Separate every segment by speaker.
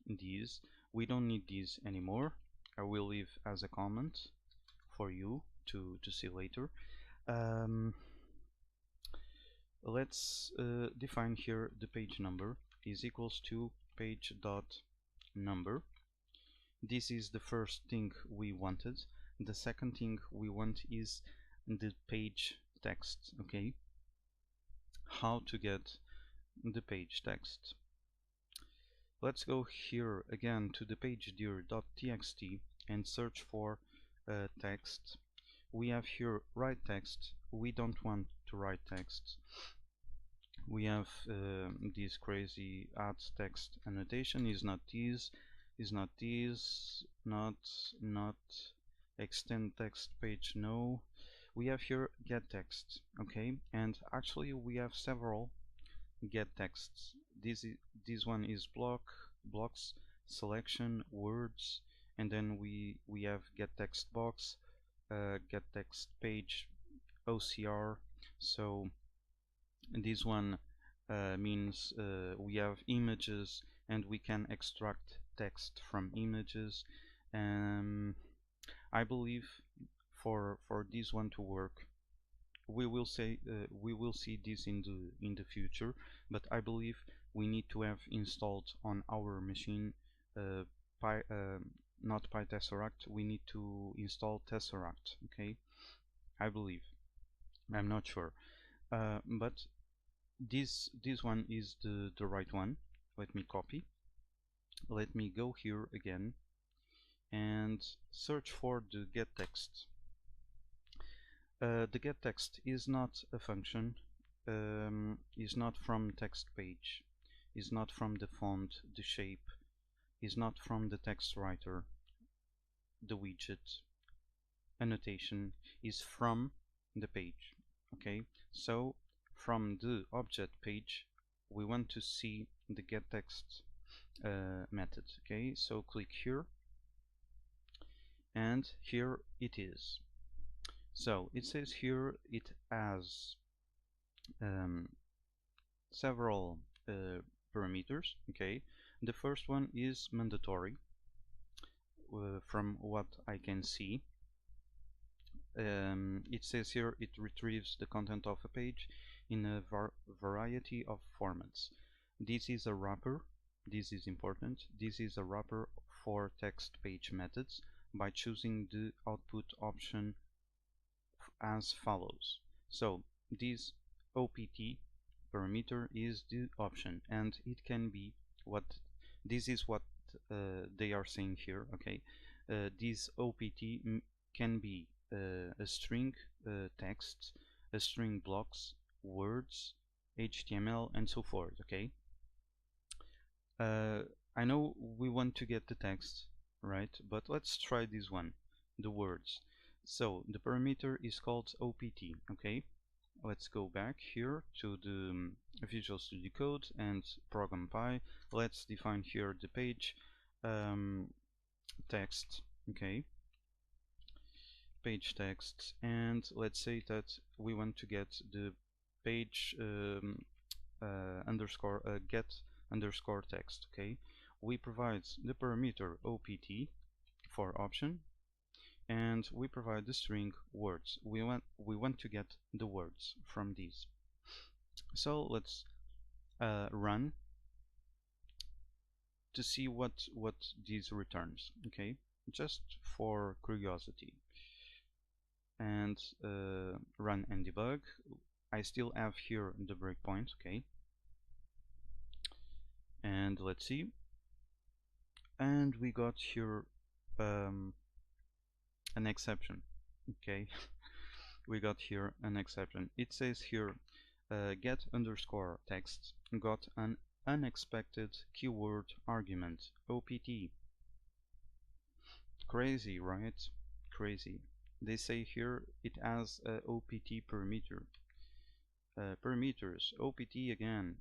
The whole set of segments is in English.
Speaker 1: these. We don't need these anymore. I will leave as a comment for you to see later. Let's define here the page number is equals to page dot number. This is the first thing we wanted. The second thing we want is the page text. Okay, how to get the page text? Let's go here again to the pagedir.txt and search for text. We have here write text. We don't want to write text. We have this crazy add text annotation. Is not this, is not this, not extend text page, no. We have here get text. Okay, and actually we have several get texts. This one is blocks, selection, words, and then we have get text box, get text page, OCR. So this one means we have images and we can extract text from images. I believe for this one to work, we will see this in the future, but I believe we need to have installed on our machine not PyTesseract. We need to install Tesseract. Okay, I believe. I'm not sure, but this one is the right one. Let me copy. Let me go here again and search for the get text. The get text is not a function, is not from text page, is not from the font, the shape, is not from the text writer, the widget, annotation, is from the page. Okay, so from the object page we want to see the get text method. Okay, so click here and here it is. So it says here it has several parameters. Okay, the first one is mandatory. From what I can see, it says here it retrieves the content of a page in a variety of formats. This is a wrapper. This is important. This is a wrapper for text page methods by choosing the output option as follows. So this OPT parameter is the option, and it can be what this is what they are saying here. Okay, this OPT can be a string text, a string blocks, words, HTML, and so forth. Okay, I know we want to get the text, right? But let's try this one, the words. So the parameter is called OPT. Okay, let's go back here to the Visual Studio Code and Program Py. Let's define here the page text. Okay, page text, and let's say that we want to get the page get underscore text. Okay, we provide the parameter OPT for option, and we provide the string words. We want to get the words from these. So let's run to see what this returns. Okay, just for curiosity, and run and debug. I still have here the breakpoint. Okay, and let's see, and we got here an exception. Okay, we got here an exception. It says here get underscore text got an unexpected keyword argument, OPT. Crazy, right? Crazy. They say here it has a OPT parameter. Parameters, OPT again.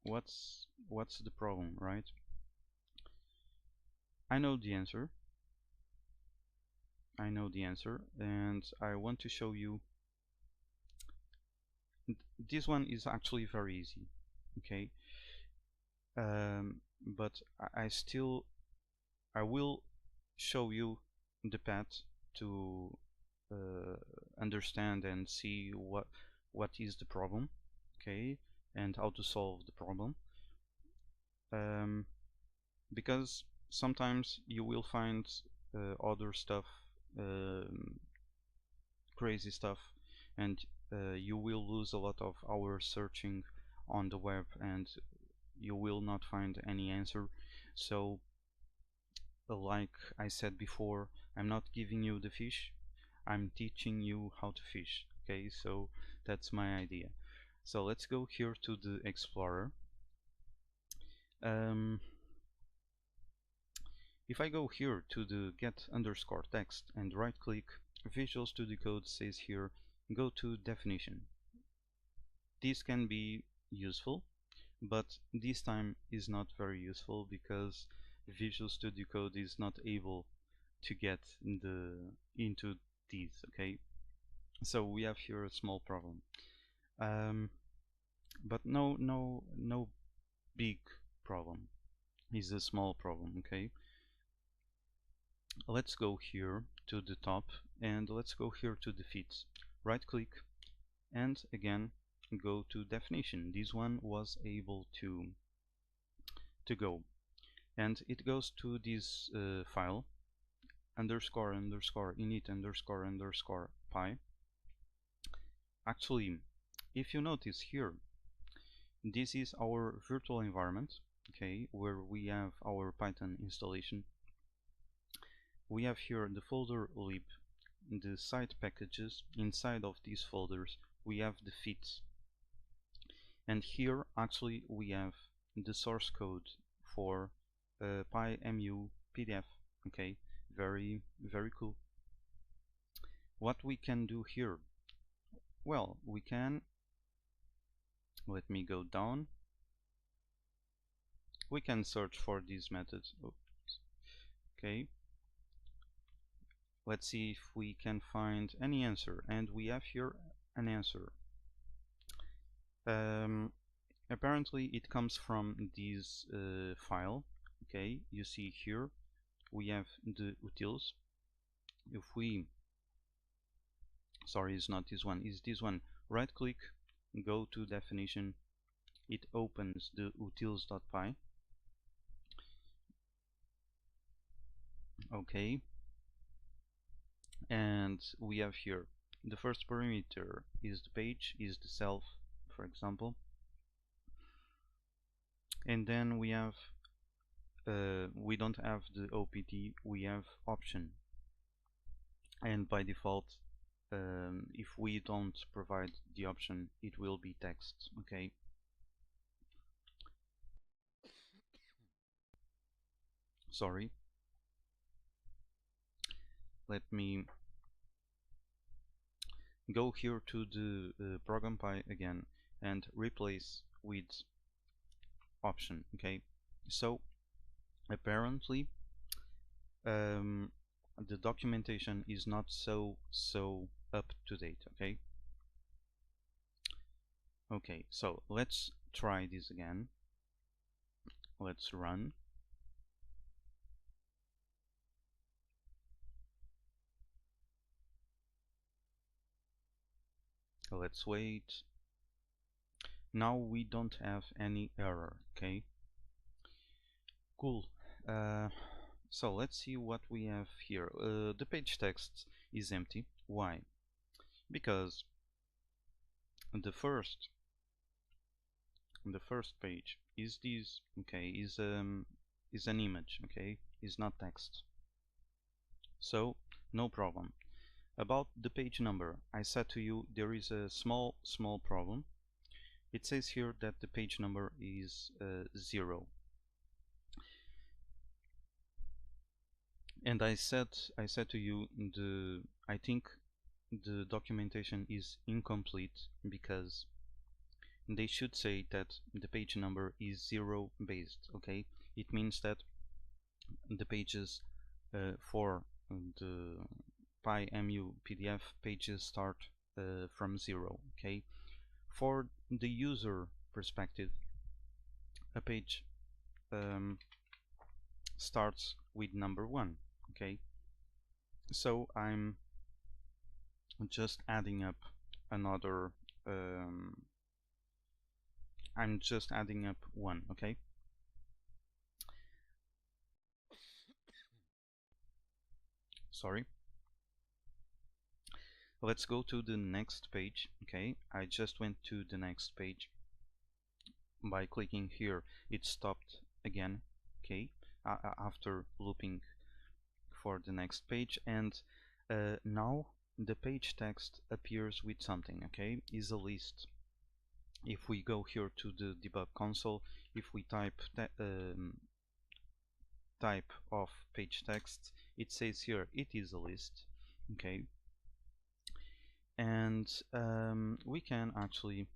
Speaker 1: What's the problem, right? I know the answer. I know the answer, and I want to show you. This one is actually very easy. Okay, but I will show you the path to understand and see what is the problem, okay, and how to solve the problem. Because sometimes you will find other stuff, crazy stuff, and you will lose a lot of hours searching on the web and you will not find any answer. So like I said before, I'm not giving you the fish, I'm teaching you how to fish. Okay, so that's my idea. So let's go here to the Explorer. If I go here to the get underscore text and right click, Visual Studio Code says here go to definition. This can be useful, but this time is not very useful because Visual Studio Code is not able to get into these. Okay, so we have here a small problem, but no big problem. It's a small problem. Okay, let's go here to the top and let's go here to the feeds. Right click and again go to definition. This one was able to go, and it goes to this file underscore init underscore py. Actually, if you notice here, this is our virtual environment, okay, where we have our Python installation. We have here the folder lib, the site packages. Inside of these folders we have the feeds, and here actually we have the source code for PyMuPDF. Okay, very cool. What we can do here, well, we can, let me go down, we can search for these methods. Oops. Okay, let's see if we can find any answer, and we have here an answer. Apparently it comes from this file. Okay, you see here we have the utils. If we, sorry, it's not this one, it's this one. Right click, go to definition, it opens the utils.py. Okay, and we have here the first parameter is the page, is the self, for example, and then we have we don't have the opt, we have option, and by default if we don't provide the option it will be text. Okay, sorry, let me go here to the program py again and replace with option. Okay, so apparently the documentation is not so up to date. Okay, okay, so let's try this again. Let's run. Let's wait. Now we don't have any error. Okay, cool. So let's see what we have here. The page text is empty. Why? Because the first page is this. Okay, is an image. Okay, is not text. So no problem. About the page number, I said to you there is a small problem. It says here that the page number is 0, and I said to you I think the documentation is incomplete because they should say that the page number is 0 based. Okay, it means that the pages for the PyMuPDF pages start from 0. Okay, for the user perspective, a page starts with number 1. Okay, so I'm just adding up another I'm just adding up 1. Okay, sorry. Let's go to the next page. Okay, I just went to the next page. By clicking here, it stopped again. Okay, after looping for the next page, and now the page text appears with something. Okay, is a list. If we go here to the debug console, if we type type of page text, it says here it is a list. Okay, and we can actually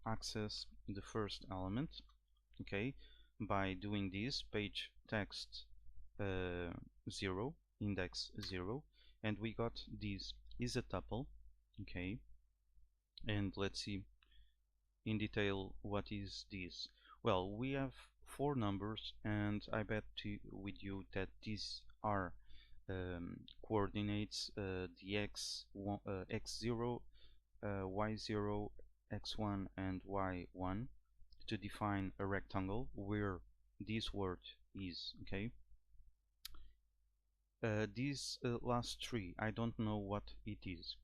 Speaker 1: access the first element, okay, by doing this page text 0, index 0, and we got this is a tuple. Okay, and let's see in detail what is this. Well, we have 4 numbers, and I bet with you that these are coordinates, the x0, y0, x1 and y1, to define a rectangle where this word is. Okay, these last 3, I don't know what it is.